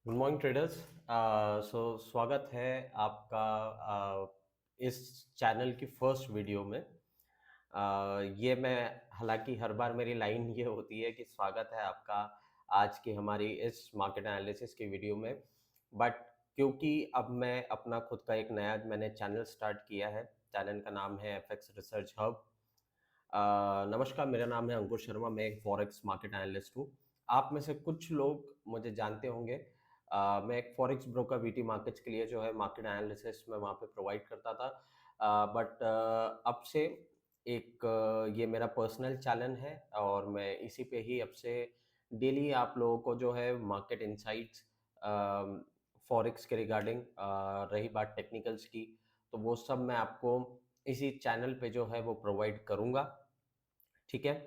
Good morning traders. स्वागत है आपका इस चैनल की फर्स्ट वीडियो में। ये मैं हालांकि हर बार मेरी लाइन ये होती है कि स्वागत है आपका आज की हमारी इस मार्केट एनालिसिस की वीडियो में, बट क्योंकि अब मैं अपना खुद का एक नया मैंने चैनल स्टार्ट किया है। चैनल का नाम है एफएक्स रिसर्च हब। नमस्कार, मेरा नाम है अंकुर शर्मा। मैं एक फॉरेक्स मार्केट एनालिस्ट हूँ। आप में से कुछ लोग मुझे जानते होंगे। मैं एक फॉरेक्स ब्रोकर वीटी मार्केट्स के लिए जो है मार्केट एनालिसिस में वहाँ पे प्रोवाइड करता था, बट अब से ये मेरा पर्सनल चैनल है और मैं इसी पे ही अब से डेली आप लोगों को जो है मार्केट इनसाइट्स फॉरेक्स के रिगार्डिंग, रही बात टेक्निकल्स की, तो वो सब मैं आपको इसी चैनल पे जो है वो प्रोवाइड करूँगा। ठीक है।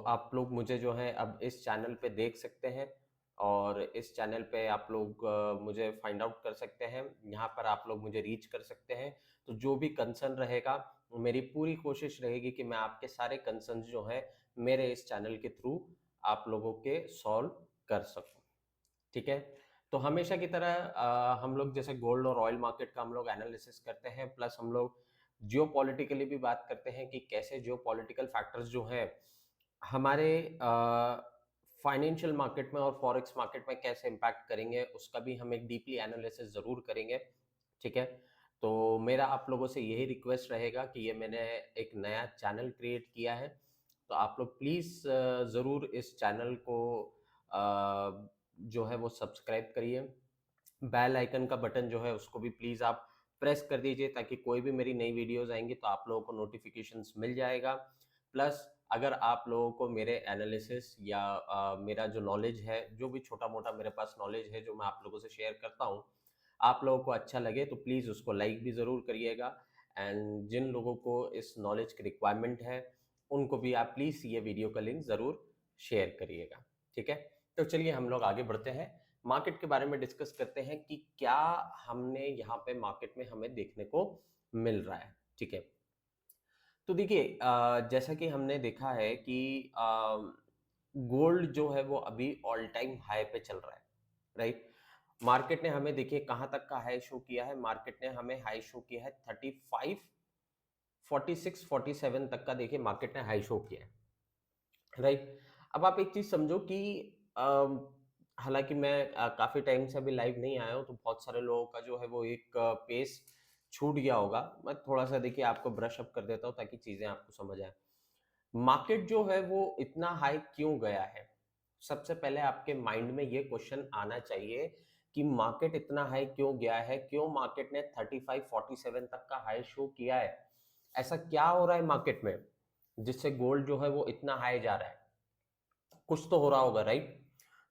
आप लोग मुझे जो है अब इस चैनल पे देख सकते हैं और इस चैनल पे आप लोग मुझे फाइंड आउट कर सकते हैं। यहाँ पर आप लोग मुझे रीच कर सकते हैं। तो जो भी कंसर्न रहेगा, मेरी पूरी कोशिश रहेगी कि मैं आपके सारे कंसर्न जो है मेरे इस चैनल के थ्रू आप लोगों के सॉल्व कर सकूं। ठीक है। तो हमेशा की तरह हम लोग जैसे गोल्ड और ऑयल मार्केट का हम लोग एनालिसिस करते हैं, प्लस हम लोग जियो पॉलिटिकली भी बात करते हैं कि कैसे जियो पॉलिटिकल फैक्टर्स जो हैं हमारे फाइनेंशियल मार्केट में और फॉरेक्स मार्केट में कैसे इम्पैक्ट करेंगे, उसका भी हम एक डीपली एनालिसिस जरूर करेंगे। ठीक है। तो मेरा आप लोगों से यही रिक्वेस्ट रहेगा कि ये मैंने एक नया चैनल क्रिएट किया है, तो आप लोग प्लीज जरूर इस चैनल को जो है वो सब्सक्राइब करिए। बेल आइकन का बटन जो है उसको भी प्लीज आप प्रेस कर दीजिए, ताकि कोई भी मेरी नई वीडियोस आएंगी तो आप लोगों को नोटिफिकेशंस मिल जाएगा। प्लस अगर आप लोगों को मेरे एनालिसिस या मेरा जो नॉलेज है, जो भी छोटा मोटा मेरे पास नॉलेज है जो मैं आप लोगों से शेयर करता हूँ, आप लोगों को अच्छा लगे तो प्लीज़ उसको लाइक भी ज़रूर करिएगा। एंड जिन लोगों को इस नॉलेज की रिक्वायरमेंट है उनको भी आप प्लीज़ ये वीडियो का लिंक ज़रूर शेयर करिएगा। ठीक है। तो चलिए हम लोग आगे बढ़ते हैं, मार्केट के बारे में डिस्कस करते हैं कि क्या हमने यहाँ पे मार्केट में हमें देखने को मिल रहा है। ठीक है। तो देखिए, जैसा कि हमने देखा है कि गोल्ड जो है वो अभी ऑल टाइम हाई पे चल रहा है, राइट। मार्केट ने हमें देखिए कहाँ तक का हाई शो किया है। मार्केट ने हमें हाई शो किया है 35, 46, 47 तक का। देखिए मार्केट ने हाई शो किया है, राइट। अब आप एक चीज समझो कि हालांकि मैं काफी टाइम से अभी लाइव नहीं आया हूँ, तो बहुत सारे लोगों का जो है वो एक पेस छूट गया होगा। मैं थोड़ा सा देखिए आपको ब्रश अप कर देता हूँ ताकि चीजें आपको समझ आए। मार्केट जो है वो इतना हाई क्यों गया है? सबसे पहले आपके माइंड में ये क्वेश्चन आना चाहिए कि मार्केट इतना हाई क्यों गया है, क्यों मार्केट ने 35, 47 तक का हाई शो किया है। ऐसा क्या हो रहा है मार्केट में जिससे गोल्ड जो है वो इतना हाई जा रहा है? कुछ तो हो रहा होगा, राइट।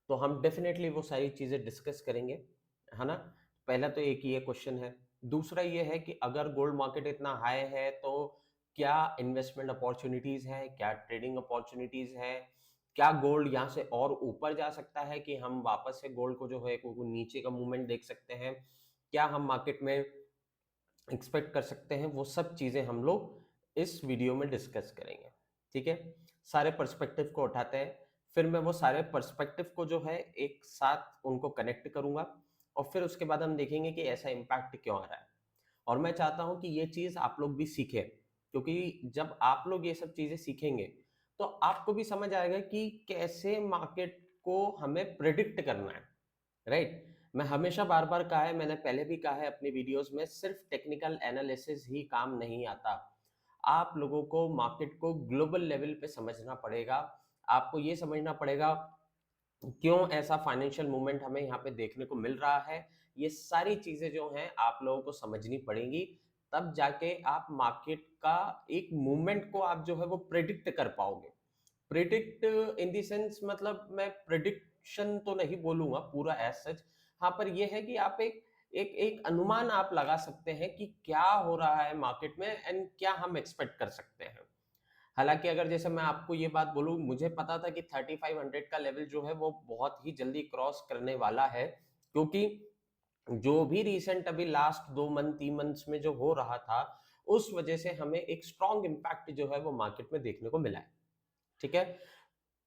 तो हम डेफिनेटली वो सारी चीजें डिस्कस करेंगे, है ना। पहला तो एक ये क्वेश्चन है। दूसरा ये है कि अगर गोल्ड मार्केट इतना हाई है तो क्या इन्वेस्टमेंट अपॉर्चुनिटीज है, क्या ट्रेडिंग अपॉर्चुनिटीज है, क्या गोल्ड यहाँ से और ऊपर जा सकता है कि हम वापस से गोल्ड को जो है को नीचे का मूवमेंट देख सकते हैं, क्या हम मार्केट में एक्सपेक्ट कर सकते हैं, वो सब चीजें हम लोग इस वीडियो में डिस्कस करेंगे। ठीक है। सारे पर्सपेक्टिव को उठाते हैं, फिर मैं वो सारे पर्सपेक्टिव को जो है एक साथ उनको कनेक्ट करूंगा और फिर उसके बाद हम देखेंगे कि ऐसा इम्पैक्ट क्यों आ रहा है। और मैं चाहता हूं कि ये चीज आप लोग भी सीखें, क्योंकि जब आप लोग ये सब चीजें सीखेंगे तो आपको भी समझ आएगा कि कैसे मार्केट को हमें प्रिडिक्ट करना है, राइट। मैं हमेशा बार बार कहा है, मैंने पहले भी कहा है अपनी वीडियोस में, सिर्फ टेक्निकल एनालिसिस ही काम नहीं आता। आप लोगों को मार्केट को ग्लोबल लेवल पे समझना पड़ेगा। आपको ये समझना पड़ेगा क्यों ऐसा फाइनेंशियल मूवमेंट हमें यहाँ पे देखने को मिल रहा है। ये सारी चीजें जो हैं आप लोगों को समझनी पड़ेंगी, तब जाके आप मार्केट का एक मूवमेंट को आप जो है वो प्रिडिक्ट कर पाओगे। प्रिडिक्ट इन द सेंस, मतलब मैं प्रिडिक्शन तो नहीं बोलूंगा पूरा एज सच। हाँ, पर यह है कि आप एक एक एक अनुमान आप लगा सकते हैं कि क्या हो रहा है मार्केट में एंड क्या हम एक्सपेक्ट कर सकते हैं। हालांकि अगर जैसे मैं आपको ये बात बोलूं, मुझे पता था कि 3500 का लेवल जो है वो बहुत ही जल्दी क्रॉस करने वाला है, क्योंकि जो भी रिसेंट अभी लास्ट 2 मंथ 3 मंथ्स में जो हो रहा था, उस वजह से हमें एक स्ट्रॉन्ग इंपैक्ट जो है वो मार्केट में देखने को मिला है। ठीक है।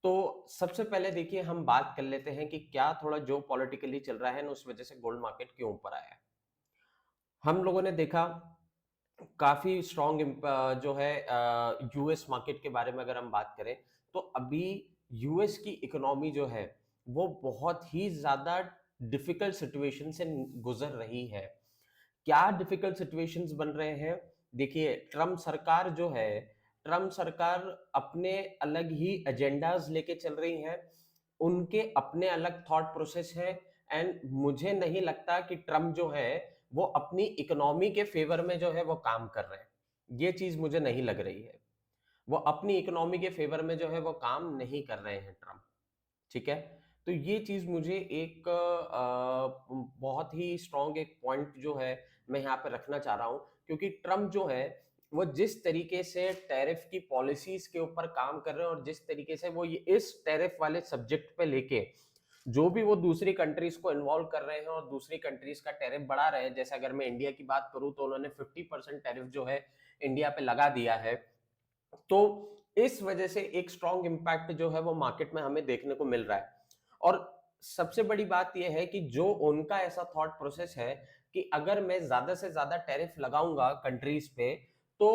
तो सबसे पहले देखिए हम बात कर लेते हैं कि क्या थोड़ा जो पॉलिटिकली चल रहा है ना उस वजह से गोल्ड मार्केट क्यों ऊपर आया है। हम लोगों ने देखा काफी स्ट्रॉन्ग जो है यूएस मार्केट के बारे में अगर हम बात करें तो अभी यूएस की इकोनॉमी जो है वो बहुत ही ज्यादा डिफिकल्ट सिचुएशन से गुजर रही है। क्या डिफिकल्ट सिचुएशंस बन रहे हैं? देखिए ट्रम्प सरकार जो है, ट्रम्प सरकार अपने अलग ही एजेंडाज लेके चल रही है, उनके अपने अलग थॉट प्रोसेस है। एंड मुझे नहीं लगता कि ट्रम्प जो है वो अपनी इकोनॉमी के फेवर में जो है वो काम कर रहे हैं। ये चीज मुझे नहीं लग रही है। वो अपनी इकोनॉमी के फेवर में जो है वो काम नहीं कर रहे हैं ट्रम्प। ठीक है। तो ये चीज मुझे एक बहुत ही स्ट्रॉन्ग एक पॉइंट जो है मैं यहाँ पे रखना चाह रहा हूँ, क्योंकि ट्रम्प जो है वो जिस तरीके से टैरिफ की पॉलिसीज के ऊपर काम कर रहे हैं और जिस तरीके से वो ये इस टैरिफ वाले सब्जेक्ट पे लेके जो भी वो दूसरी कंट्रीज को इन्वॉल्व कर रहे हैं और दूसरी कंट्रीज का टैरिफ बढ़ा रहे हैं। जैसे अगर मैं इंडिया की बात करूं तो उन्होंने 50% टैरिफ जो है इंडिया पे लगा दिया है। तो इस वजह से एक स्ट्रॉन्ग इंपैक्ट जो है वो मार्केट में हमें देखने को मिल रहा है। और सबसे बड़ी बात यह है कि जो उनका ऐसा थॉट प्रोसेस है कि अगर मैं ज्यादा से ज्यादा टैरिफ लगाऊंगा कंट्रीज पे तो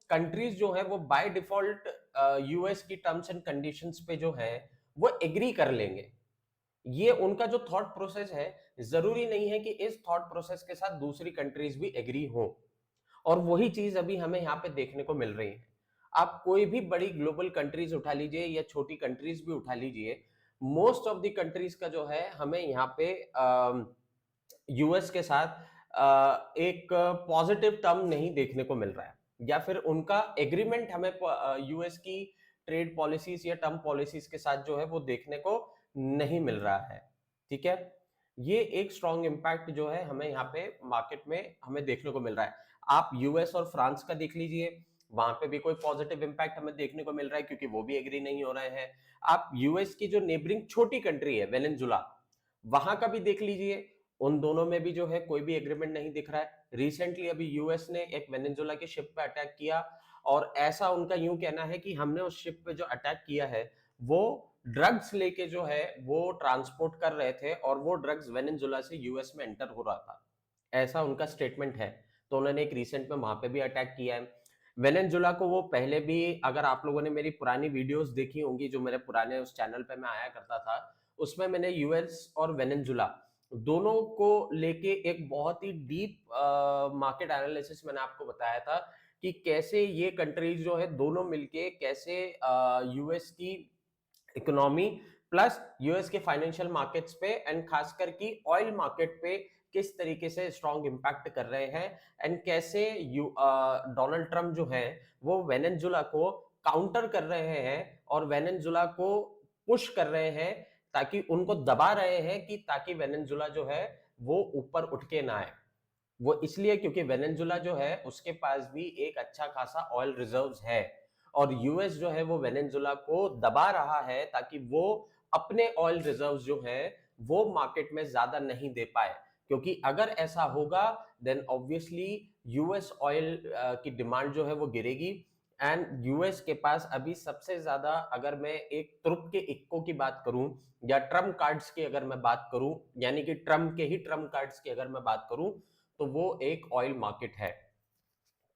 कंट्रीज जो है वो बाय डिफॉल्ट यूएस की टर्म्स एंड कंडीशंस पे जो है वो एग्री कर लेंगे। ये उनका जो थॉट प्रोसेस है, जरूरी नहीं है कि इस थॉट प्रोसेस के साथ दूसरी कंट्रीज भी एग्री हो। और वही चीज अभी हमें यहाँ पे देखने को मिल रही है। आप कोई भी बड़ी ग्लोबल कंट्रीज उठा लीजिए या छोटी कंट्रीज भी उठा लीजिए, मोस्ट ऑफ द कंट्रीज का जो है हमें यहाँ पे यूएस के साथ एक पॉजिटिव टर्म नहीं देखने को मिल रहा है, या फिर उनका एग्रीमेंट हमें यूएस की ट्रेड पॉलिसीज या टर्म पॉलिसीज के साथ जो है वो देखने को नहीं मिल रहा है। ठीक है। ये एक स्ट्रॉन्ग इंपैक्ट जो है हमें यहाँ पे मार्केट में हमें देखने को मिल रहा है। आप यूएस और फ्रांस का देख लीजिए, वहां पे भी कोई पॉजिटिव इंपैक्ट हमें देखने को मिल रहा है क्योंकि वो भी एग्री नहीं हो रहे हैं। आप यूएस की जो नेबरिंग छोटी कंट्री है वेनेजुला, वहां का भी देख लीजिए, उन दोनों में भी जो है कोई भी एग्रीमेंट नहीं दिख रहा है। रिसेंटली अभी यूएस ने एक वेनेजुला की शिप पे अटैक किया और ऐसा उनका यूं कहना है कि हमने उस शिप पे जो अटैक किया है वो ड्रग्स लेके जो है वो ट्रांसपोर्ट कर रहे थे और वो ड्रग्स वेनेजुला से यूएस में एंटर हो रहा था, ऐसा उनका स्टेटमेंट है। तो उन्होंने एक रिसेंट में वहां पे भी अटैक किया है वेनेजुला को। वो पहले भी, अगर आप लोगों ने मेरी पुरानी वीडियोस देखी होंगी जो मेरे पुराने उस चैनल पे मैं आया करता था, उसमें मैंने यूएस और वेनेजुला दोनों को लेके एक बहुत ही डीप मार्केट एनालिसिस मैंने आपको बताया था कि कैसे ये कंट्रीज जो है दोनों मिलके कैसे यूएस की इकोनॉमी प्लस यूएस के फाइनेंशियल मार्केट्स पे एंड खासकर की ऑयल मार्केट पे किस तरीके से स्ट्रॉन्ग इंपैक्ट कर रहे हैं। एंड कैसे डोनाल्ड ट्रम्प जो है वो वेनेजुला को काउंटर कर रहे हैं और वेनेजुला को पुश कर रहे हैं, ताकि उनको दबा रहे हैं कि ताकि वेनेजुला जो है वो ऊपर उठ के ना आए। वो इसलिए क्योंकि वेनेजुला जो है उसके पास भी एक अच्छा खासा ऑयल रिजर्व्स है और यूएस जो है वो वेनेजुला को दबा रहा है ताकि वो अपने ऑयल रिजर्व्स जो है वो मार्केट में ज्यादा नहीं दे पाए। क्योंकि अगर ऐसा होगा देन ऑब्वियसली यूएस ऑयल की डिमांड जो है वो गिरेगी। एंड यूएस के पास अभी सबसे ज्यादा, अगर मैं एक ट्रुप के इक्को की बात करूं या ट्रम्प कार्ड्स की अगर मैं बात करूं, यानी कि ट्रम्प के ही ट्रम्प कार्ड्स की अगर मैं बात करूं, तो वो एक ऑयल मार्केट है।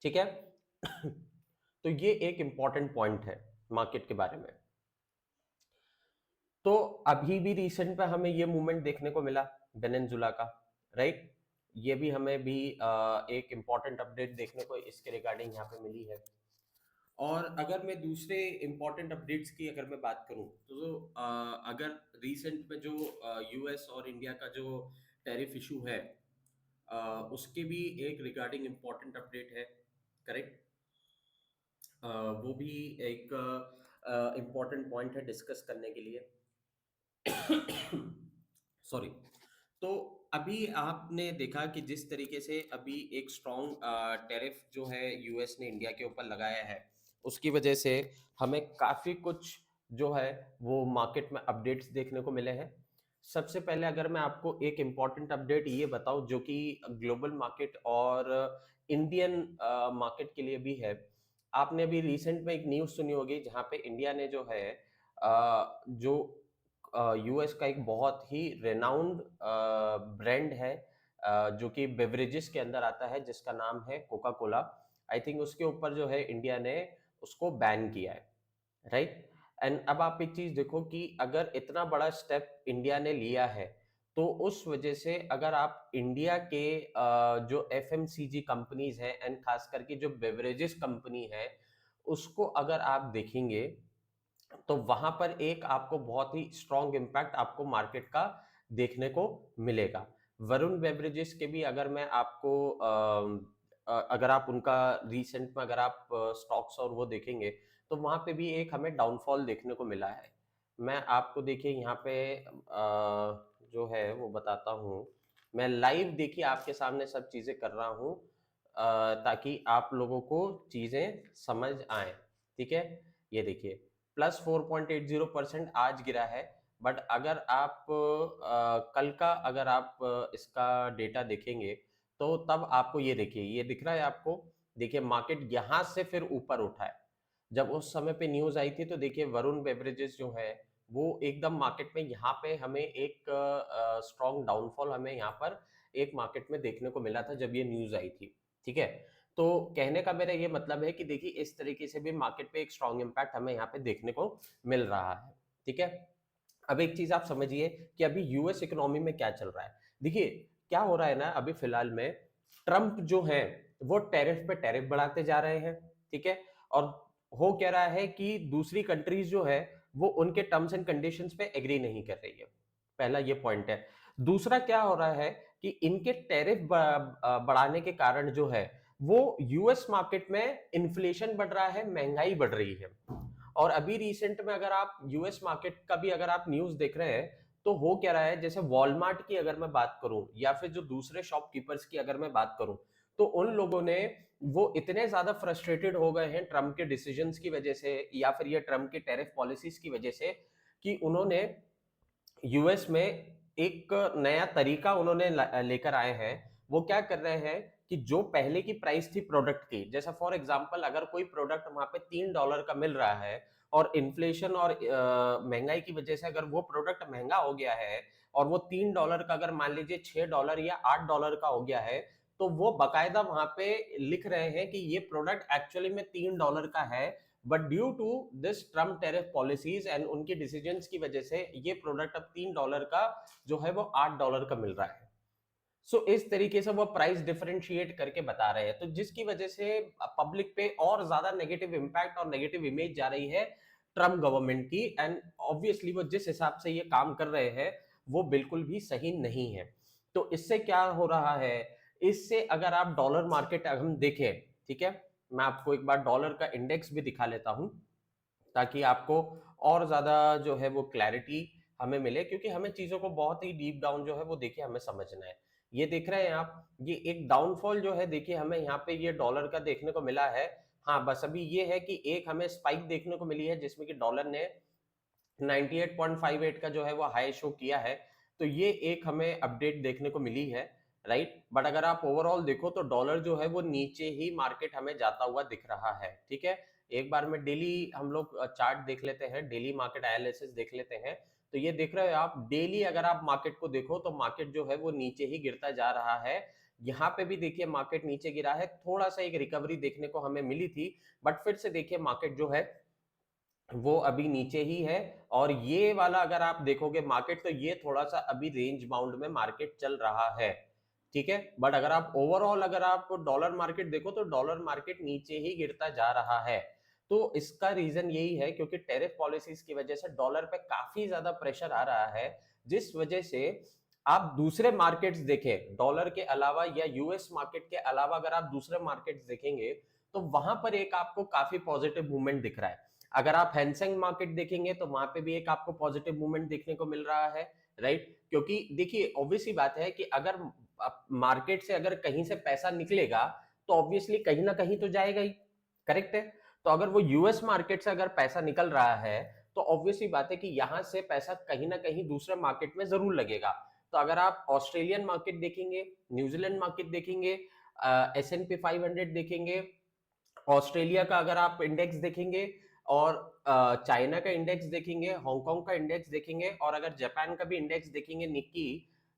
ठीक है। तो ये एक इंपॉर्टेंट पॉइंट है मार्केट के बारे में। तो अभी भी रिसेंट पे हमें ये मूवमेंट देखने को मिला वेनेजुला का, राइट। ये भी हमें भी एक इंपॉर्टेंट अपडेट देखने को इसके रिगार्डिंग यहाँ पे मिली है। और अगर मैं दूसरे इंपॉर्टेंट अपडेट्स की अगर मैं बात करूं तो अगर रिसेंट में जो यूएस और इंडिया का जो टैरिफ इशू है उसके भी एक रिगार्डिंग इंपॉर्टेंट अपडेट है, करेक्ट। वो भी एक इंपॉर्टेंट पॉइंट है डिस्कस करने के लिए। सॉरी। तो अभी आपने देखा कि जिस तरीके से अभी एक स्ट्रॉन्ग टैरिफ जो है यूएस ने इंडिया के ऊपर लगाया है, उसकी वजह से हमें काफी कुछ जो है वो मार्केट में अपडेट्स देखने को मिले हैं। सबसे पहले अगर मैं आपको एक इंपॉर्टेंट अपडेट ये बताऊं जो कि ग्लोबल मार्केट और इंडियन मार्केट के लिए भी है। आपने अभी रिसेंट में एक न्यूज सुनी होगी जहां पे इंडिया ने जो है जो यूएस का एक बहुत ही रेनाउंड ब्रांड है, जो कि बेवरेजेस के अंदर आता है, जिसका नाम है कोका कोला। आई थिंक उसके ऊपर जो है इंडिया ने उसको बैन किया है, राइट। एंड अब आप एक चीज देखो कि अगर इतना बड़ा स्टेप इंडिया ने लिया है, तो उस वजह से अगर आप इंडिया के जो एफएमसीजी कंपनीज हैं एंड खास करके जो बेवरेजेस कंपनी है, उसको अगर आप देखेंगे, तो वहां पर एक आपको बहुत ही स्ट्रॉन्ग इम्पैक्ट आपको मार्केट का देखने को मिलेगा। वरुण बेवरेजेस के भी अगर मैं आपको अगर आप उनका रिसेंट में अगर आप स्टॉक्स और वो देखेंगे, तो वहां पे भी एक हमें डाउनफॉल देखने को मिला है। मैं आपको देखिए यहाँ पे जो है वो बताता हूँ। मैं लाइव देखिए आपके सामने सब चीजें कर रहा हूँ, ताकि आप लोगों को चीजें समझ आए, ठीक है। ये देखिए +4.80% आज गिरा है, बट अगर आप कल का अगर आप इसका डेटा देखेंगे, तो तब आपको ये देखिए, ये दिख रहा है आपको, देखिए मार्केट यहां से फिर ऊपर उठा है। जब उस समय पे न्यूज आई थी, तो देखिए वरुण बेवरेजेस जो है वो एकदम मार्केट में यहाँ पे हमें एक स्ट्रॉन्ग डाउनफॉल हमें यहाँ पर एक मार्केट में देखने को मिला था जब ये न्यूज आई थी, ठीक है। तो कहने का मेरा ये मतलब है कि देखिए इस तरीके से भी मार्केट पे एक स्ट्रॉन्ग इम्पैक्ट हमें यहाँ पे देखने को मिल रहा है, ठीक है। अब एक चीज आप समझिए कि अभी यूएस इकोनॉमी में क्या चल रहा है। देखिए क्या हो रहा है ना, अभी फिलहाल में ट्रंप जो है वो टैरिफ पे टैरिफ बढ़ाते जा रहे हैं, ठीक है। और हो क्या रहा है कि दूसरी कंट्रीज जो है वो उनके टर्म्स एंड कंडीशंस पे एग्री नहीं कर रही है। पहला ये पॉइंट है। दूसरा क्या हो रहा है कि इनके टैरिफ बढ़ाने के कारण जो है वो यूएस मार्केट में इन्फ्लेशन बढ़ रहा है, महंगाई बढ़ रही है। और अभी रिसेंट में अगर आप यूएस मार्केट का भी अगर आप न्यूज देख रहे हैं, तो हो क्या रहा है, जैसे वॉलमार्ट की अगर मैं बात करूं या फिर जो दूसरे शॉपकीपर्स की अगर मैं बात करूं, तो उन लोगों ने वो इतने ज्यादा फ्रस्ट्रेटेड हो गए हैं ट्रम्प के डिसीजंस की वजह से या फिर ये ट्रम्प के टैरिफ पॉलिसीज की वजह से, कि उन्होंने यूएस में एक नया तरीका उन्होंने लेकर आए हैं। वो क्या कर रहे हैं कि जो पहले की प्राइस थी प्रोडक्ट की, जैसा फॉर एग्जांपल अगर कोई प्रोडक्ट वहां पे $3 का मिल रहा है और इन्फ्लेशन और महंगाई की वजह से अगर वो प्रोडक्ट महंगा हो गया है और वो $3 का अगर मान लीजिए $6 या $8 का हो गया है, तो वो बकायदा वहां पे लिख रहे हैं कि ये प्रोडक्ट एक्चुअली में $3 का है, but due to this Trump tariff policies and उनकी डिसीजंस की वजह से ये प्रोडक्ट अब $3 का जो है वो $8 का मिल रहा है। सो इस तरीके से वो प्राइस डिफरेंशिएट करके बता रहे हैं, तो जिसकी वजह से पब्लिक पे और ज्यादा नेगेटिव इंपैक्ट और नेगेटिव इमेज जा रही है ट्रम्प गवर्नमेंट की। एंड ऑब्वियसली वो जिस हिसाब से ये काम कर रहे हैं वो बिल्कुल भी सही नहीं है। तो इससे क्या हो रहा है, इससे अगर आप डॉलर मार्केट हम देखें, ठीक है, मैं आपको एक बार डॉलर का इंडेक्स भी दिखा लेता हूं, ताकि आपको और ज्यादा जो है वो क्लैरिटी हमें मिले, क्योंकि हमें चीजों को बहुत ही डीप डाउन जो है वो देखिए हमें समझना है। ये देख रहे हैं आप, ये एक डाउनफॉल जो है देखिए हमें यहाँ पे ये डॉलर का देखने को मिला है। हाँ, बस अभी ये है कि एक हमें स्पाइक देखने को मिली है जिसमें कि डॉलर ने 98.58 का जो है वो हाई शो किया है। तो ये एक हमें अपडेट देखने को मिली है, राइट। बट अगर आप ओवरऑल देखो तो डॉलर जो है वो नीचे ही मार्केट हमें जाता हुआ दिख रहा है, ठीक है। एक बार में डेली हम लोग चार्ट देख लेते हैं, डेली मार्केट एनालिसिस देख लेते हैं। तो ये देख रहे हो आप, डेली अगर आप मार्केट को देखो तो मार्केट जो है वो नीचे ही गिरता जा रहा है। यहाँ पे भी देखिए मार्केट नीचे गिरा है, थोड़ा सा एक रिकवरी देखने को हमें मिली थी, बट फिर से देखिए मार्केट जो है वो अभी नीचे ही है। और ये वाला अगर आप देखोगे मार्केट, तो ये थोड़ा सा अभी रेंज बाउंड में मार्केट चल रहा है, ठीक है। बट अगर आप ओवरऑल अगर आप डॉलर मार्केट देखो तो डॉलर मार्केट नीचे ही गिरता जा रहा है। तो इसका रीजन यही है क्योंकि टैरिफ पॉलिसीज की वजह से डॉलर पे काफी ज्यादा प्रेशर आ रहा है, जिस वजह से आप दूसरे मार्केट्स देखें डॉलर के अलावा या यूएस मार्केट के अलावा, अगर आप दूसरे मार्केट्स देखेंगे तो वहां पर एक आपको काफी पॉजिटिव मूवमेंट दिख रहा है। अगर आप हैंसेंग मार्केट देखेंगे तो वहां पे भी एक आपको पॉजिटिव मूवमेंट देखने को मिल रहा है, राइट। क्योंकि देखिए ऑब्वियस सी बात है कि अगर मार्केट से अगर कहीं से पैसा निकलेगा तो ऑब्वियसली कहीं ना कहीं तो जाएगा ही, करेक्ट है। तो अगर वो यूएस मार्केट से अगर पैसा निकल रहा है तो ऑब्वियसली बात है कि यहां से पैसा कहीं ना कहीं दूसरे मार्केट में जरूर लगेगा। तो अगर आप ऑस्ट्रेलियन मार्केट देखेंगे, न्यूजीलैंड मार्केट देखेंगे, S&P 500 देखेंगे, ऑस्ट्रेलिया का अगर आप इंडेक्स देखेंगे, और चाइना का इंडेक्स देखेंगे, हांगकांग का इंडेक्स देखेंगे, और अगर जापान का भी इंडेक्स देखेंगे निक्की,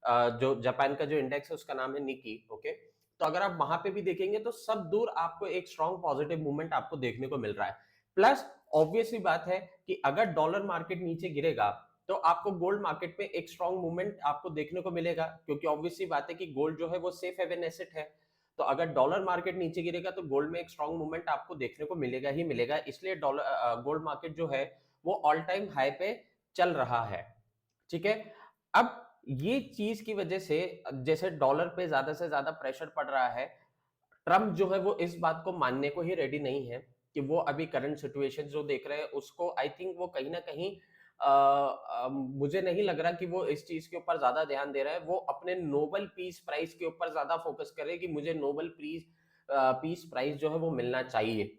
जो जापान का जो इंडेक्स है उसका नाम है निक्की, ओके। तो अगर आप वहां पे भी देखेंगे तो सब दूर आपको एक स्ट्रॉन्ग पॉजिटिव मूवमेंट आपको देखने को मिल रहा है। प्लस ऑब्वियसली बात है कि अगर डॉलर मार्केट नीचे गिरेगा तो आपको गोल्ड मार्केट में एक स्ट्रॉन्ग मूवमेंट आपको देखने को मिलेगा, क्योंकि ऑब्वियसली बात है कि गोल्ड जो है वो सेफ हेवन एसेट है। तो अगर डॉलर मार्केट नीचे गिरेगा तो गोल्ड में एक स्ट्रॉन्ग मूवमेंट आपको देखने को मिलेगा ही मिलेगा, इसलिए डॉलर गोल्ड मार्केट जो है वो ऑल टाइम हाई पे चल रहा है, ठीक है। अब ये चीज की वजह से जैसे डॉलर पे ज्यादा से ज्यादा प्रेशर पड़ रहा है, ट्रम्प जो है वो इस बात को मानने को ही रेडी नहीं है कि वो अभी करंट सिचुएशन जो देख रहे हैं उसको, आई थिंक वो कहीं ना कहीं मुझे नहीं लग रहा कि वो इस चीज के ऊपर ज्यादा ध्यान दे रहा है। वो अपने नोबेल पीस प्राइज के ऊपर ज्यादा फोकस करे कि मुझे नोबेल पीस प्राइज जो है वो मिलना चाहिए,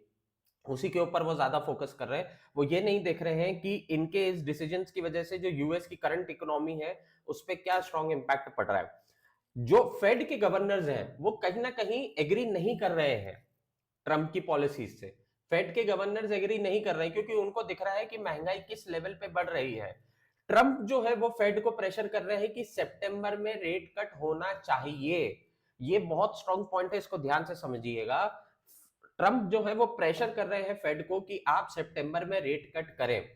उसी के ऊपर वो ज्यादा फोकस कर रहे हैं। वो ये नहीं देख रहे हैं कि इनके इस डिसीजंस की वजह से जो यूएस की करंट इकोनॉमी है उस पर क्या स्ट्रॉन्ग इंपैक्ट पड़ रहा है। जो फेड के गवर्नर्स हैं वो कहीं ना कहीं एग्री नहीं कर रहे हैं ट्रंप की पॉलिसीज से। फेड के गवर्नर्स एग्री नहीं कर रहे हैं क्योंकि उनको दिख रहा है कि महंगाई किस लेवल पे बढ़ रही है। ट्रंप जो है वो फेड को प्रेशर कर रहे हैं कि सितंबर में रेट कट होना चाहिए। ये बहुत स्ट्रॉन्ग पॉइंट है, इसको ध्यान से समझिएगा। ट्रंप जो है वो प्रेशर कर रहे हैं फेड को कि आप सितंबर में रेट कट करें,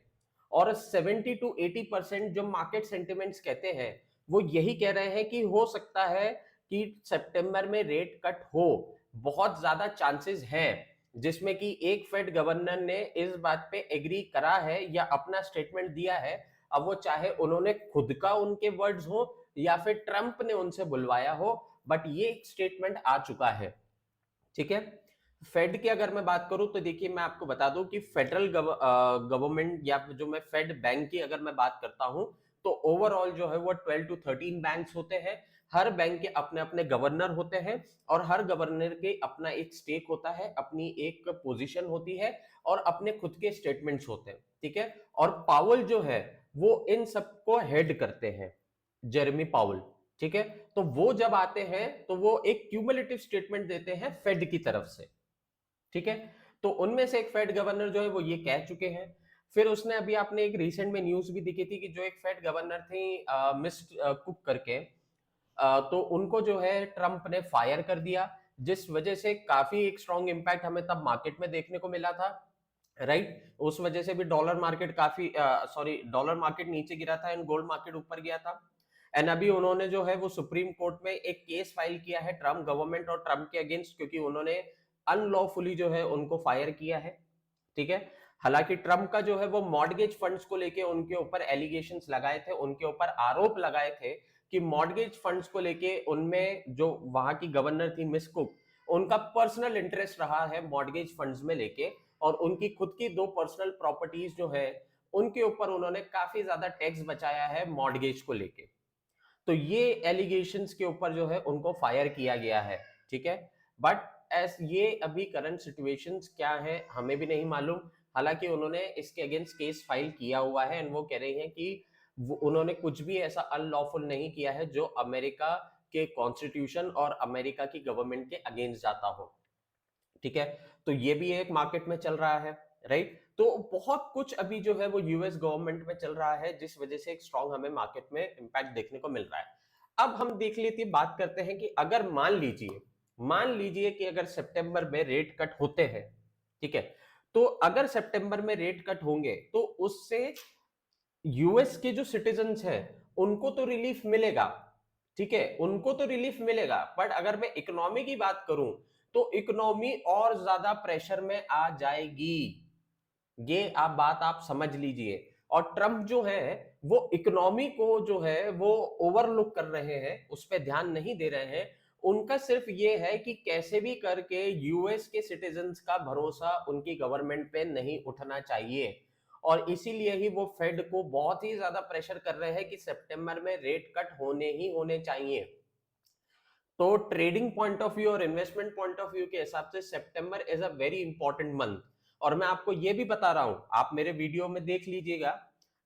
और 70 टू 80% जो मार्केट सेंटिमेंट्स कहते हैं वो यही कह रहे हैं कि हो सकता है कि सितंबर में रेट कट हो। बहुत ज्यादा चांसेस हैं, जिसमें कि एक फेड गवर्नर ने इस बात पे एग्री करा है या अपना स्टेटमेंट दिया है। अब वो चाहे उन्होंने खुद का उनके वर्ड्स हो या फिर ट्रंप ने उनसे बुलवाया हो, बट ये एक स्टेटमेंट आ चुका है, ठीक है। फेड की अगर मैं बात करूं तो देखिए मैं आपको बता दूं कि फेडरल गवर्नमेंट या जो मैं फेड बैंक की अगर मैं बात करता हूं तो ओवरऑल जो है वो 12 टू 13 बैंक्स होते हैं। हर बैंक के अपने अपने गवर्नर होते हैं, और हर गवर्नर के अपना एक स्टेक होता है, अपनी एक पोजीशन होती है, और अपने खुद के स्टेटमेंट्स होते हैं, ठीक है। और पावल जो है वो इन सबको हेड करते हैं, जेरेमी पावल, ठीक है। तो वो जब आते हैं तो वो एक क्यूमुलेटिव स्टेटमेंट देते हैं फेड की तरफ से, ठीक है। तो उनमें से एक फेड गवर्नर जो है वो ये कह चुके हैं। फिर उसने अभी आपने एक रिसेंट में न्यूज भी दिखी थी कि जो एक फेड गवर्नर थी मिस कुक करके, तो उनको जो है ट्रंप ने फायर कर दिया, जिस वजह से काफी एक स्ट्रॉन्ग इंपैक्ट हमें तब मार्केट में देखने को मिला था, राइट। उस वजह से भी डॉलर मार्केट काफी डॉलर मार्केट नीचे गिरा था एंड गोल्ड मार्केट ऊपर गया था। एंड अभी उन्होंने जो है वो सुप्रीम कोर्ट में एक केस फाइल किया है ट्रम्प गवर्नमेंट और ट्रम्प के अगेंस्ट, क्योंकि उन्होंने अनलॉफुली जो है उनको फायर किया है, ठीक है। हालांकि ट्रम्प का जो है वो मॉर्गेज फंड्स को लेके उनके ऊपर एलिगेशंस लगाए थे, उनके ऊपर आरोप लगाए थे कि मॉर्गेज फंड्स को लेके उनमें जो वहां की गवर्नर थी मिस कुक, उनका पर्सनल इंटरेस्ट रहा है मॉर्गेज फंड्स में लेके, और उनकी खुद की दो पर्सनल प्रॉपर्टीज जो है उनके ऊपर उन्होंने काफी ज्यादा टैक्स बचाया है मॉर्गेज को लेके। तो ये एलिगेशंस के ऊपर जो है उनको फायर किया गया है, ठीक है। बट एस ये अभी करंट सिचुएशंस क्या है हमें भी नहीं मालूम। हालांकि उन्होंने इसके अगेंस्ट केस फाइल किया हुआ है एंड वो कह रही हैं कि उन्होंने कुछ भी ऐसा अनलॉफुल नहीं किया है जो अमेरिका के कॉन्स्टिट्यूशन और अमेरिका की गवर्नमेंट के अगेंस्ट जाता हो, ठीक है। तो ये भी एक मार्केट में चल रहा है, राइट। तो बहुत कुछ अभी जो है वो यूएस गवर्नमेंट में चल रहा है, जिस वजह से एक स्ट्रॉन्ग हमें मार्केट में इंपैक्ट देखने को मिल रहा है। अब हम देख लेते बात करते हैं कि अगर मान लीजिए कि अगर सितंबर में रेट कट होते हैं, ठीक है। तो अगर सितंबर में रेट कट होंगे तो उससे यूएस के जो सिटीजन्स हैं उनको तो रिलीफ मिलेगा, ठीक है, उनको तो रिलीफ मिलेगा। बट अगर मैं इकोनॉमी की बात करूं तो इकोनॉमी और ज्यादा प्रेशर में आ जाएगी, ये आप समझ लीजिए। और ट्रंप जो है वो इकोनॉमी को जो है वो ओवरलुक कर रहे हैं, उस पर ध्यान नहीं दे रहे हैं। उनका सिर्फ ये है कि कैसे भी करके यूएस के सिटीजन्स का भरोसा उनकी गवर्नमेंट पे नहीं उठना चाहिए, और इसीलिए ही वो फेड को बहुत ही ज्यादा प्रेशर कर रहे हैं कि सितंबर में रेट कट होने ही होने चाहिए। तो ट्रेडिंग पॉइंट ऑफ व्यू और इन्वेस्टमेंट पॉइंट ऑफ व्यू के हिसाब से सितंबर is a very important month. और मैं आपको ये भी बता रहा हूं, आप मेरे वीडियो में देख लीजिएगा,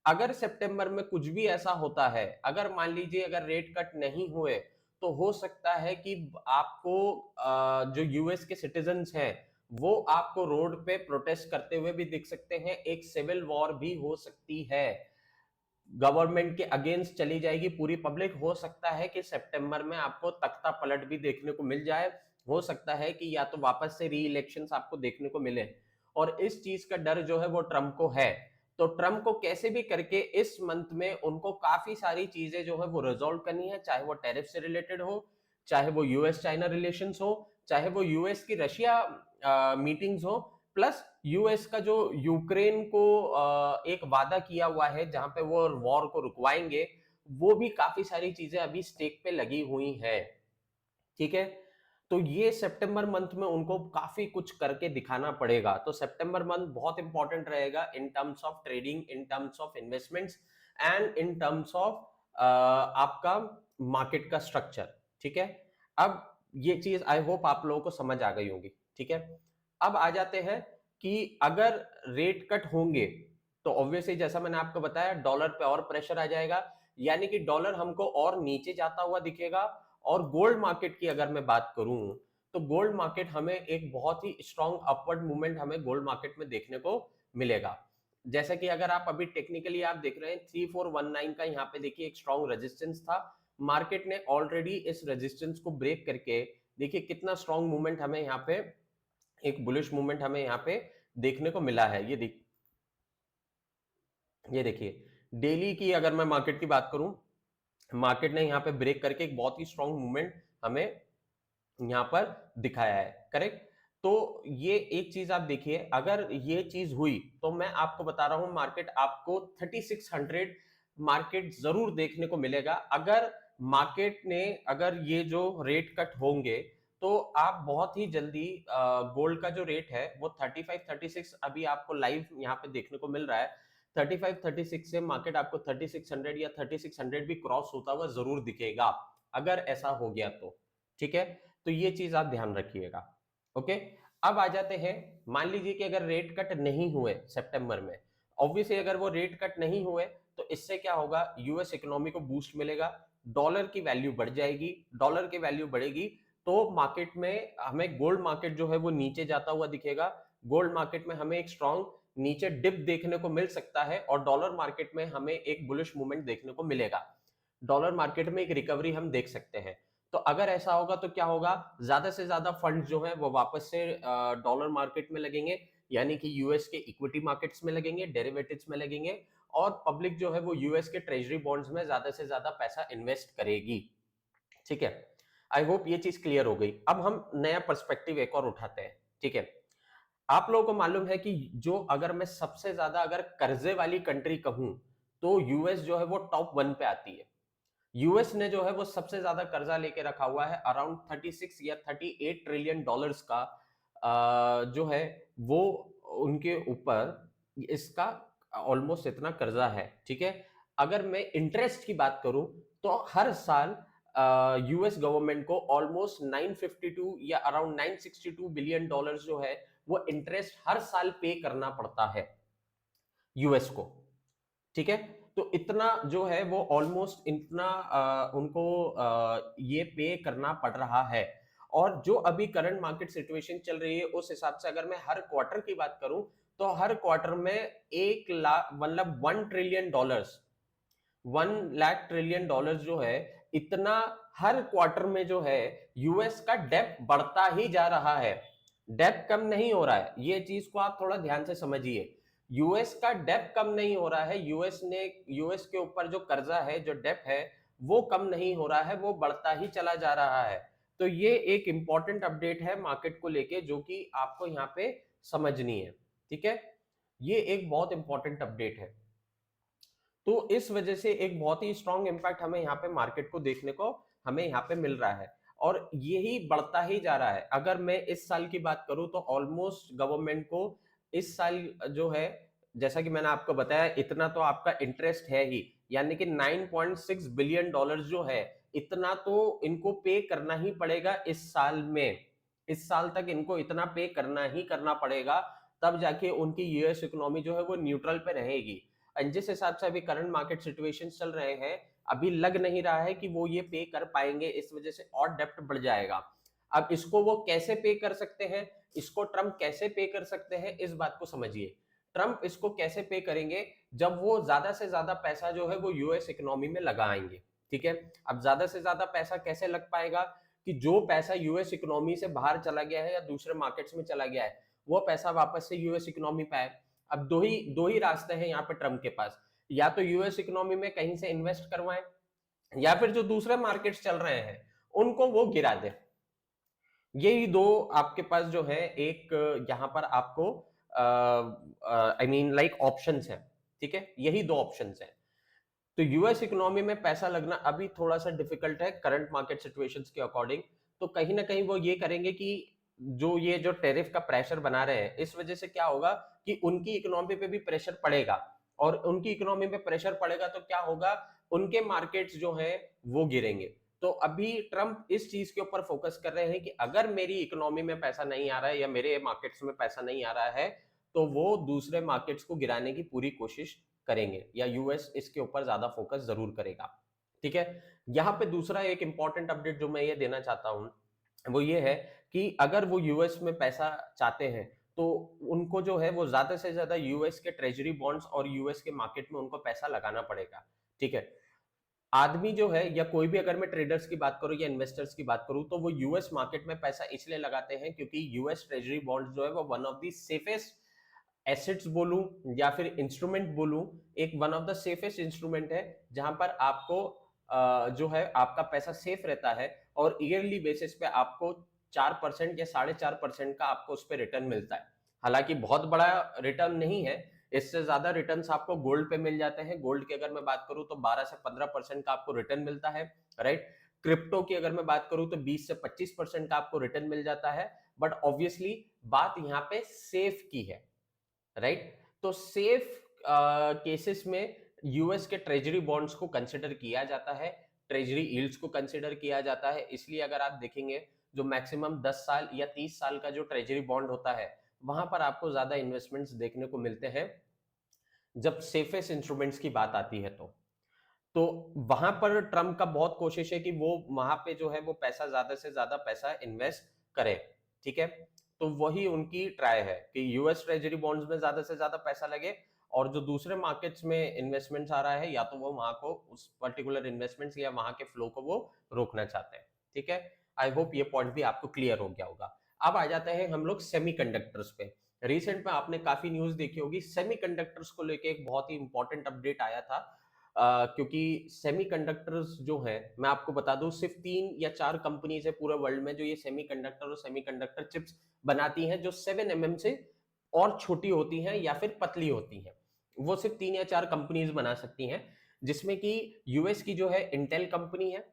अगर सितंबर में कुछ भी ऐसा होता है, अगर मान लीजिए अगर रेट कट नहीं हुए, तो हो सकता है कि आपको जो यूएस के सिटीजन्स हैं वो आपको रोड पे प्रोटेस्ट करते हुए भी दिख सकते हैं, एक सिविल वॉर भी हो सकती है, गवर्नमेंट के अगेंस्ट चली जाएगी पूरी पब्लिक। हो सकता है कि सितंबर में आपको तख्ता पलट भी देखने को मिल जाए, हो सकता है कि या तो वापस से री इलेक्शंस आपको देखने को मिले, और इस चीज का डर जो है वो ट्रंप को है। तो ट्रंप को कैसे भी करके इस मंथ में उनको काफी सारी चीजें जो है वो रिजॉल्व करनी है, चाहे वो टैरिफ से रिलेटेड हो, चाहे वो यूएस चाइना रिलेशंस हो, चाहे वो यूएस की रशिया मीटिंग्स हो, प्लस यूएस का जो यूक्रेन को एक वादा किया हुआ है जहां पे वो वॉर को रुकवाएंगे, वो भी काफी सारी चीजें अभी स्टेक पे लगी हुई है। ठीक है, तो ये सितंबर मंथ में उनको काफी कुछ करके दिखाना पड़ेगा। तो सितंबर मंथ बहुत इंपॉर्टेंट रहेगा in terms of trading, in terms of investments, and in terms of आपका मार्केट का स्ट्रक्चर। ठीक है, अब ये चीज आई होप आप लोगों को समझ आ गई होगी। ठीक है, अब आ जाते हैं कि अगर रेट कट होंगे तो ऑब्वियसली जैसा मैंने आपको बताया डॉलर पे और प्रेशर आ जाएगा, यानी कि डॉलर हमको और नीचे जाता हुआ दिखेगा। और गोल्ड मार्केट की अगर मैं बात करूं तो गोल्ड मार्केट हमें एक बहुत ही स्ट्रॉन्ग अपवर्ड मूवमेंट हमें गोल्ड मार्केट में देखने को मिलेगा। जैसा कि अगर आप अभी टेक्निकली आप देख रहे हैं 3419 का यहाँ पे देखिए एक स्ट्रॉन्ग रेजिस्टेंस था, मार्केट ने ऑलरेडी इस रेजिस्टेंस को ब्रेक करके देखिए कितना स्ट्रॉन्ग मूवमेंट हमें यहाँ पे, एक बुलिश मूवमेंट हमें यहाँ पे देखने को मिला है। ये देखिए डेली की अगर मैं मार्केट की बात करूं, मार्केट ने यहाँ पे ब्रेक करके एक बहुत ही स्ट्रॉन्ग मूवमेंट हमें यहाँ पर दिखाया है। करेक्ट, तो ये एक चीज आप देखिए, अगर ये चीज हुई तो मैं आपको बता रहा हूं मार्केट आपको 3600 मार्केट जरूर देखने को मिलेगा। अगर मार्केट ने अगर ये जो रेट कट होंगे तो आप बहुत ही जल्दी गोल्ड का जो रेट है वो 35-36 अभी आपको लाइव यहाँ पे देखने को मिल रहा है। 35-36 से मार्केट आपको 3600 या 3600 भी क्रॉस होता हुआ जरूर दिखेगा अगर ऐसा हो गया तो। ठीक है, तो ये चीज आप ध्यान रखिएगा। ओके, अब आ जाते हैं, मान लीजिए कि अगर रेट कट नहीं हुए सितंबर में, ऑब्वियसली अगर वो रेट कट नहीं हुए तो इससे क्या होगा, यूएस इकोनॉमी को बूस्ट मिलेगा, डॉलर की वैल्यू बढ़ जाएगी, डॉलर की वैल्यू बढ़ेगी तो मार्केट में हमें गोल्ड मार्केट जो है वो नीचे जाता हुआ दिखेगा। गोल्ड मार्केट में हमें एक स्ट्रॉन्ग नीचे डिप देखने को मिल सकता है और डॉलर मार्केट में हमें एक बुलिश मूवमेंट देखने को मिलेगा। डॉलर मार्केट में एक रिकवरी हम देख सकते हैं। तो अगर ऐसा होगा तो क्या होगा, ज्यादा से ज्यादा फंड जो है वो वापस से डॉलर मार्केट में लगेंगे, यानी कि यूएस के इक्विटी मार्केट्स में लगेंगे, डेरिवेटिव्स में लगेंगे, और पब्लिक जो है वो यूएस के ट्रेजरी बॉन्ड्स में ज्यादा से ज्यादा पैसा इन्वेस्ट करेगी। ठीक है, आई होप ये चीज क्लियर हो गई। अब हम नया पर्सपेक्टिव एक और उठाते हैं। ठीक है, आप लोगों को मालूम है कि जो अगर मैं सबसे ज्यादा अगर कर्जे वाली कंट्री कहूं तो यूएस जो है वो टॉप 1 पे आती है। यूएस ने जो है वो सबसे ज्यादा कर्जा लेके रखा हुआ है, अराउंड 36 या 38 ट्रिलियन डॉलर्स का जो है वो उनके ऊपर इसका ऑलमोस्ट इतना कर्जा है। ठीक है, अगर मैं इंटरेस्ट की बात करूं तो हर साल यूएस गवर्नमेंट को ऑलमोस्ट 952 या अराउंड 962 बिलियन डॉलर्स जो है वो इंटरेस्ट हर साल पे करना पड़ता है यूएस को। ठीक है, तो इतना जो है वो ऑलमोस्ट इतना उनको ये पे करना पड़ रहा है। और जो अभी करंट मार्केट सिचुएशन चल रही है उस हिसाब से अगर मैं हर क्वार्टर की बात करूं तो हर क्वार्टर में 1 लाख मतलब 1 trillion dollars, 1 lakh trillion dollars जो है, इतना हर क्वार्टर में जो है यूएस का डेप बढ़ता ही जा रहा है, डेप कम नहीं हो रहा है। ये चीज को आप थोड़ा ध्यान से समझिए, यूएस का डेप कम नहीं हो रहा है, यूएस के ऊपर जो कर्जा है, जो डेप है, वो कम नहीं हो रहा है, वो बढ़ता ही चला जा रहा है। तो ये एक इंपॉर्टेंट अपडेट है मार्केट को लेके जो कि आपको यहाँ पे समझनी है। ठीक है, ये एक बहुत इंपॉर्टेंट अपडेट है। तो इस वजह से एक बहुत ही स्ट्रॉन्ग इंपैक्ट हमें यहाँ पे मार्केट को देखने को हमें यहाँ पे मिल रहा है, और यही बढ़ता ही जा रहा है। अगर मैं इस साल की बात करूं तो ऑलमोस्ट गवर्नमेंट को इस साल जो है, जैसा कि मैंने आपको बताया, इतना तो आपका इंटरेस्ट है ही, यानी कि 9.6 बिलियन डॉलर्स जो है, इतना तो इनको पे करना ही पड़ेगा इस साल में। इस साल तक इनको इतना पे करना ही करना पड़ेगा, तब जाके उनकी यूएस इकोनॉमी जो है वो न्यूट्रल पे रहेगी। एंड जिस हिसाब से अभी करंट मार्केट सिचुएशन चल रहे हैं, अभी लग नहीं रहा है कि वो ये पे कर पाएंगे, इस वजह से और डेप्ट बढ़ जाएगा। अब इसको वो कैसे पे कर सकते हैं, इसको ट्रम्प कैसे पे कर सकते हैं, इस बात को समझिए। ट्रम्प इसको कैसे पे करेंगे, जब वो ज्यादा से ज्यादा पैसा जो है वो यूएस इकोनॉमी में लगाएंगे, ठीक है। अब ज्यादा से ज्यादा पैसा कैसे लग पाएगा, कि जो पैसा यूएस इकोनॉमी से बाहर चला गया है या दूसरे मार्केट्स में चला गया है, वो पैसा वापस से यूएस इकोनॉमी पे आए। अब दो ही रास्ते हैं यहाँ पे ट्रम्प के पास, या तो यूएस इकोनॉमी में कहीं से इन्वेस्ट करवाएं, या फिर जो दूसरे मार्केट्स चल रहे हैं उनको वो गिरा दे। यही दो आपके पास जो है एक यहाँ पर आपको आई मीन लाइक ऑप्शंस हैं, ठीक है, यही दो ऑप्शंस हैं। तो यूएस इकोनॉमी में पैसा लगना अभी थोड़ा सा डिफिकल्ट है करंट मार्केट सिचुएशंस के अकॉर्डिंग। तो कहीं ना कहीं वो ये करेंगे कि जो टैरिफ का प्रेशर बना रहे हैं, इस वजह से क्या होगा कि उनकी इकोनॉमी पे भी प्रेशर पड़ेगा, और उनकी इकोनॉमी पे प्रेशर पड़ेगा तो क्या होगा, उनके मार्केट्स जो हैं वो गिरेंगे। तो अभी ट्रम्प इस चीज के ऊपर फोकस कर रहे हैं कि अगर मेरी इकोनॉमी में पैसा नहीं आ रहा है या मेरे मार्केट्स में पैसा नहीं आ रहा है, तो वो दूसरे मार्केट्स को गिराने की पूरी कोशिश करेंगे, या यूएस इसके ऊपर ज्यादा फोकस जरूर करेगा, ठीक है। यहाँ पे दूसरा एक इंपॉर्टेंट अपडेट जो मैं ये देना चाहता हूँ वो ये है कि अगर वो यूएस में पैसा चाहते हैं तो उनको जो है वो ज्यादा से ज्यादा यूएस के ट्रेजरी बॉन्ड्स और यूएस के मार्केट में उनको पैसा लगाना पड़ेगा, ठीक है। आदमी जो है या कोई भी, अगर मैं ट्रेडर्स की बात करूं या इन्वेस्टर्स की बात करूं, तो वो यूएस मार्केट में पैसा इसलिए लगाते हैं क्योंकि यूएस ट्रेजरी बॉन्ड्स जो है वो one of the safest assets बोलूं या फिर इंस्ट्रूमेंट बोलूं, एक one of the safest instrument है जहां पर आपको जो है आपका पैसा सेफ रहता है, और ईयरली बेसिस पे आपको 4% या 4.5% का आपको उस पर रिटर्न मिलता है। हालांकि बहुत बड़ा रिटर्न नहीं है, इससे ज्यादा रिटर्न्स आपको गोल्ड पे मिल जाते हैं। गोल्ड की अगर मैं बात करूं तो 12 से 15% का आपको रिटर्न मिलता है, राइट। क्रिप्टो की अगर मैं बात करूं तो 20 से 25% का आपको रिटर्न मिल जाता है। बट ऑब्वियसली बात यहाँ पे सेफ की है, राइट। तो सेफ केसेस में यूएस के ट्रेजरी बॉन्ड्स को कंसिडर किया जाता है, ट्रेजरी यील्ड्स को कंसिडर किया जाता है। इसलिए अगर आप देखेंगे जो मैक्सिमम 10 साल या 30 साल का जो ट्रेजरी बॉन्ड होता है, वहां पर आपको ज्यादा इन्वेस्टमेंट्स देखने को मिलते हैं जब सेफेस्ट इंस्ट्रूमेंट्स की बात आती है। तो वहां पर ट्रम्प का बहुत कोशिश है कि वो वहां पे जो है वो पैसा ज्यादा से ज्यादा पैसा इन्वेस्ट करे, ठीक है। तो वही उनकी ट्राई है कि यूएस ट्रेजरी बॉन्ड्स में ज्यादा से ज्यादा पैसा लगे, और जो दूसरे मार्केट्स में इन्वेस्टमेंट्स आ रहा है, या तो वो वहां को उस पर्टिकुलर इन्वेस्टमेंट्स या वहां के फ्लो को वो रोकना चाहते हैं, ठीक है। आई होप ये पॉइंट भी आपको क्लियर हो गया होगा। अब आ जाते हैं हम लोग सेमीकंडक्टर्स पे। रिसेंट में आपने काफी न्यूज देखी होगी, सेमीकंडक्टर्स को लेके एक बहुत ही इंपॉर्टेंट अपडेट आया था। क्योंकि सेमीकंडक्टर्स जो है, मैं आपको बता दूं, सिर्फ 3 या 4 कंपनीज है पूरे वर्ल्ड में जो ये सेमीकंडक्टर और सेमीकंडक्टर चिप्स बनाती हैं, जो 7 mm से और छोटी होती हैं या फिर पतली होती हैं। वो सिर्फ 3 या 4 कंपनीज बना सकती हैं, जिसमें कि यूएस की जो है इंटेल कंपनी है,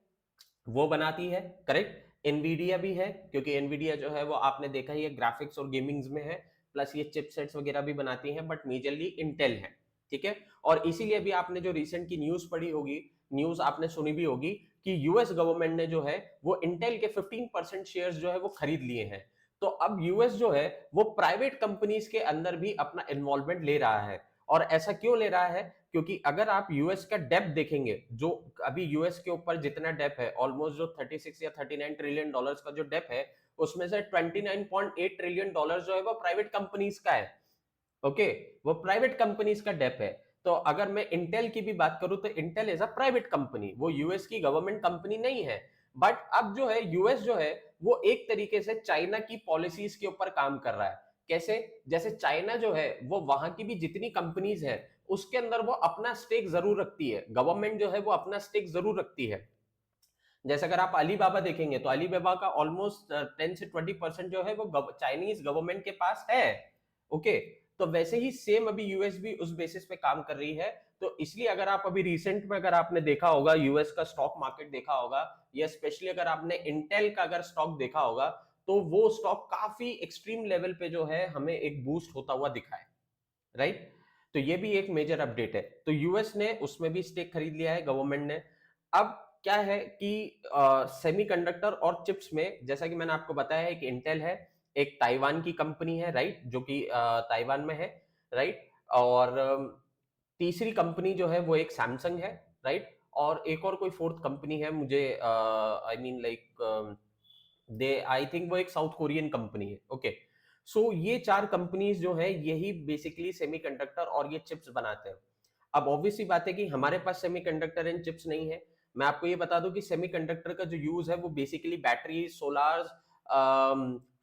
वो बनाती है, करेक्ट। एनवीडिया भी है, क्योंकि एनवीडिया जो है वो आपने देखा ही है ग्राफिक्स और गेमिंग्स में है, प्लस ये चिपसेट्स वगैरह भी बनाती हैं, बट मेजरली इंटेल है, ठीक है। और इसीलिए भी आपने जो रिसेंट की न्यूज पढ़ी होगी, न्यूज आपने सुनी भी होगी कि यूएस गवर्नमेंट ने जो है वो इंटेल के 15% शेयर्स जो है वो खरीद लिए हैं। तो अब यूएस जो है वो प्राइवेट कंपनीज के अंदर भी अपना इन्वॉल्वमेंट ले रहा है। और ऐसा क्यों ले रहा है, क्योंकि अगर आप यूएस का डेप्थ देखेंगे, जो अभी यूएस के ऊपर जितना डेप्थ है, ऑलमोस्ट जो 36 या 39 ट्रिलियन डॉलर्स का जो डेप्थ है, उसमें से 29.8 ट्रिलियन डॉलर जो है वो प्राइवेट कंपनीज का है, ओके। वो प्राइवेट कंपनीज का डेप है। तो अगर मैं इंटेल की भी बात करूं तो Intel is a private company, वो यूएस की गवर्नमेंट कंपनी नहीं है। बट अब जो है यूएस जो है वो एक तरीके से चाइना की पॉलिसीज के ऊपर काम कर रहा है। कैसे, जैसे चाइना जो है वो वहां की भी जितनी कंपनीज है उसके अंदर वो अपना स्टेक जरूर रखती है, गवर्नमेंट जो है वो अपना स्टेक जरूर रखती है। जैसे अगर आप अलीबाबा देखेंगे तो अलीबाबा का ऑलमोस्ट 10 से 20% जो है वो चाइनीज गवर्नमेंट के पास है, ओके। तो वैसे ही सेम अभी यूएस भी उस बेसिस पे काम कर रही है। तो इसलिए अगर आप अभी रिसेंट में अगर आपने देखा होगा यूएस का स्टॉक मार्केट देखा होगा, या स्पेशली अगर आपने इंटेल का अगर स्टॉक देखा होगा, तो वो स्टॉक काफी एक्सट्रीम लेवल पे जो है हमें एक बूस्ट होता हुआ दिखा है, राइट। तो ये भी एक मेजर अपडेट है। तो यूएस ने उसमें भी स्टेक खरीद लिया है गवर्नमेंट ने। अब क्या है कि सेमीकंडक्टर और चिप्स में, जैसा कि मैंने आपको बताया, एक इंटेल है, एक ताइवान की कंपनी है, राइट, जो कि ताइवान में है, राइट। और तीसरी कंपनी जो है वो एक सैमसंग है, राइट। और एक और कोई फोर्थ कंपनी है, मुझे I mean like they I think वो एक साउथ कोरियन कंपनी है। ओके, सो ये 4 कंपनीज जो है यही बेसिकली सेमीकंडक्टर और ये चिप्स बनाते हैं। अब ऑब्वियसली बात है कि हमारे पास सेमीकंडक्टर एंड चिप्स नहीं है। मैं आपको ये बता दूं कि सेमीकंडक्टर का जो यूज है वो बेसिकली बैटरी, सोलार,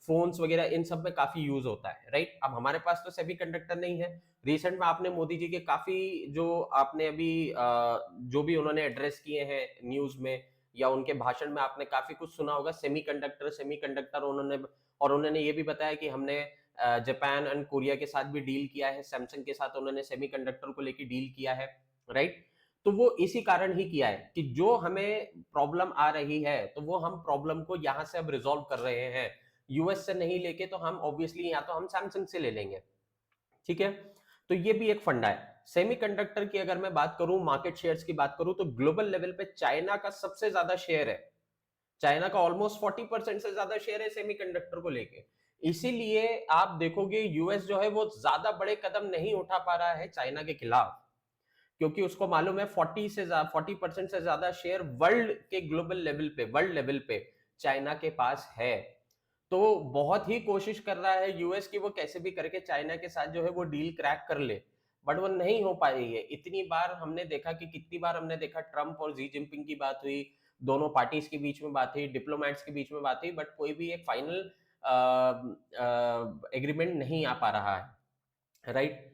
फोन्स वगैरह इन सब में काफी यूज होता है, राइट। अब हमारे पास तो सेमीकंडक्टर नहीं है। रिसेंट में आपने मोदी जी के काफी जो आपने अभी जो भी उन्होंने एड्रेस किए हैं न्यूज में या उनके भाषण में आपने काफी कुछ सुना होगा सेमीकंडक्टर सेमीकंडक्टर उन्होंने, और उन्होंने ये भी बताया कि हमने जापान एंड कोरिया के साथ भी डील किया है, सैमसंग के साथ उन्होंने सेमीकंडक्टर को लेकर डील किया है, राइट। तो वो इसी कारण ही किया है कि जो हमें प्रॉब्लम आ रही है तो वो हम प्रॉब्लम को यहां से अब रिजॉल्व कर रहे हैं। यूएस से नहीं लेके तो हम ऑब्वियसली या तो हम सैमसंग से ले लेंगे, ठीक है। तो ये भी एक फंडा है। सेमीकंडक्टर की अगर मैं बात करूं, मार्केट शेयर्स की बात करूं, तो ग्लोबल लेवल पे चाइना का सबसे ज्यादा शेयर है। चाइना का ऑलमोस्ट 40% से ज्यादा शेयर है सेमीकंडक्टर को लेके। इसीलिए आप देखोगे यूएस जो है वो ज्यादा बड़े कदम नहीं उठा पा रहा है चाइना के खिलाफ, क्योंकि उसको मालूम है 40% से ज्यादा शेयर वर्ल्ड के ग्लोबल लेवल पे, वर्ल्ड लेवल पे चाइना के पास है। तो बहुत ही कोशिश कर रहा है यूएस की वो कैसे भी करके चाइना के साथ जो है वो डील क्रैक कर ले, बट वो नहीं हो पा रही है। इतनी बार हमने देखा कि कितनी बार हमने देखा ट्रंप और जी जिनपिंग की बात हुई, दोनों पार्टीज के बीच में बात हुई, डिप्लोमेट्स के बीच में बात हुई, बट कोई भी एक फाइनल एग्रीमेंट नहीं आ पा रहा है, राइट।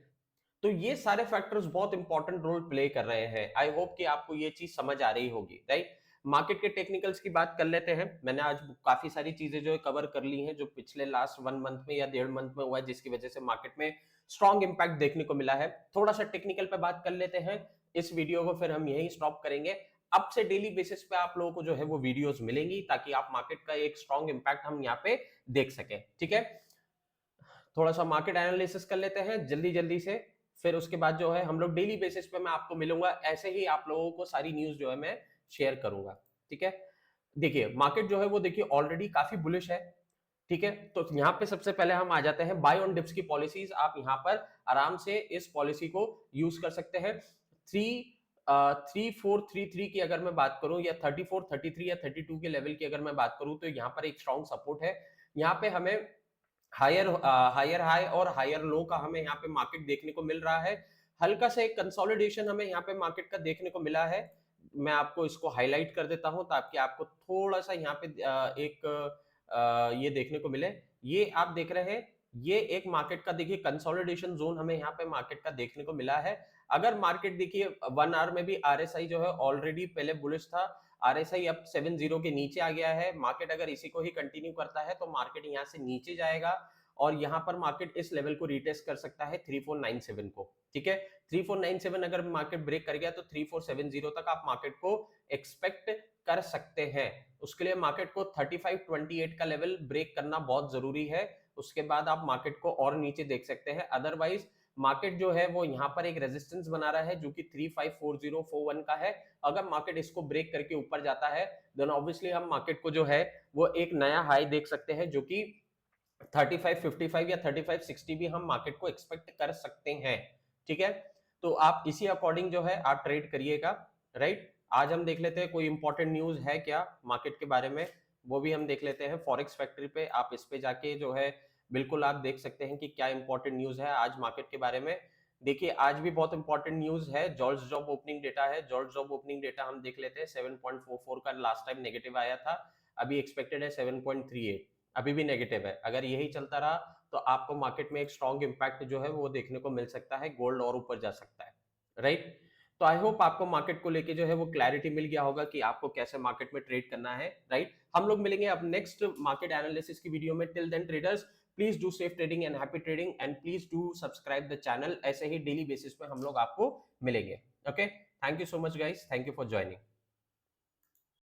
तो ये सारे फैक्टर्स बहुत इंपॉर्टेंट रोल प्ले कर रहे हैं। आई होप कि आपको ये चीज समझ आ रही होगी, राइट। मार्केट के टेक्निकल्स की बात कर लेते हैं। मैंने आज काफी सारी चीजें जो है कवर कर ली हैं जो पिछले लास्ट 1 मंथ में या 1.5 मंथ में हुआ है, जिसकी वजह से मार्केट में स्ट्रॉन्ग इंपैक्ट देखने को मिला है। थोड़ा सा टेक्निकल पे बात कर लेते हैं, इस वीडियो को फिर हम यही स्टॉप करेंगे। अब से डेली बेसिस पे आप लोगों को जो है वो वीडियोस मिलेंगी ताकि आप मार्केट का एक स्ट्रॉन्ग इंपैक्ट हम यहाँ पे देख सकें, ठीक है। थोड़ा सा मार्केट एनालिसिस कर लेते हैं जल्दी जल्दी से, फिर उसके बाद जो है हम लोग डेली बेसिस पे मैं आपको मिलूंगा, ऐसे ही आप लोगों को सारी न्यूज जो है मैं शेयर करूंगा, ठीक है। देखिए मार्केट जो है वो देखिए ऑलरेडी काफी बुलिश है, ठीक है। तो यहाँ पे सबसे पहले हम आ जाते हैं बाय ऑन डिप्स की पॉलिसीज। आप यहाँ पर आराम से इस पॉलिसी को यूज कर सकते हैं। 3433 की अगर मैं बात करूं या 3433 या 32 के लेवल की अगर मैं बात करूं तो यहाँ पर एक स्ट्रॉन्ग सपोर्ट है। यहाँ पे हमें हायर हायर हाई और हायर लो का हमें यहाँ पे मार्केट देखने को मिल रहा है। हल्का सा एक कंसोलिडेशन हमें यहाँ पे मार्केट का देखने को मिला है। मैं आपको इसको हाईलाइट कर देता हूं ताकि आपको थोड़ा सा यहाँ पे एक ये देखने को मिले। ये आप देख रहे हैं, ये एक मार्केट का देखिए कंसोलिडेशन जोन हमें यहाँ पे मार्केट का देखने को मिला है। अगर मार्केट देखिए 1 आवर में भी आरएसआई जो है ऑलरेडी पहले बुलिश था, आरएसआई अब 70 के नीचे आ गया है। मार्केट अगर इसी को ही कंटिन्यू करता है तो मार्केट यहाँ से नीचे जाएगा और यहाँ पर मार्केट इस लेवल को रिटेस्ट कर सकता है 3497 को, ठीक है। 3497 अगर मार्केट ब्रेक कर गया तो 3470 तक आप मार्केट को एक्सपेक्ट कर सकते हैं। उसके लिए मार्केट को 3528 का लेवल ब्रेक करना बहुत जरूरी है। उसके बाद आप मार्केट को और नीचे देख सकते हैं। अदरवाइज मार्केट जो है वो यहाँ पर एक रेजिस्टेंस बना रहा है जो कि 354041 का है। अगर मार्केट इसको ब्रेक करके ऊपर जाता है देन ऑब्वियसली हम मार्केट को जो है वो एक नया हाई देख सकते हैं जो कि 3555 या 3560 भी हम मार्केट को एक्सपेक्ट कर सकते हैं, ठीक है। तो आप इसी अकॉर्डिंग जो है आप ट्रेड करिएगा, राइट। आज हम देख लेते हैं कोई इंपॉर्टेंट न्यूज है क्या मार्केट के बारे में, वो भी हम देख लेते हैं। फॉरेक्स फैक्ट्री पे आप इस पे जाके जो है बिल्कुल आप देख सकते हैं कि क्या इंपॉर्टेंट न्यूज है आज मार्केट के बारे में। देखिए आज भी बहुत इंपॉर्टेंट न्यूज है, जॉर्ज जॉब ओपनिंग डेटा है। जॉर्ज जॉब ओपनिंग डेटा हम देख लेते हैं। 7.44 का लास्ट टाइम नेगेटिव आया था, अभी एक्सपेक्टेड है 7.38, अभी भी नेगेटिव है। अगर यही चलता रहा तो आपको मार्केट में एक स्ट्रॉन्ग इंपैक्ट जो है वो देखने को मिल सकता है, गोल्ड और ऊपर जा सकता है, राइट। तो आई होप आपको मार्केट को लेके जो है वो क्लैरिटी मिल गया होगा कि आपको कैसे मार्केट में ट्रेड करना है, राइट। हम लोग मिलेंगे अब नेक्स्ट मार्केट एनालिसिस की वीडियो में। Till then traders please do safe trading and happy trading and please do subscribe the channel. ऐसे ही डेली बेसिस पे हम लोग आपको मिलेंगे, okay. Thank you so much guys, thank you for joining.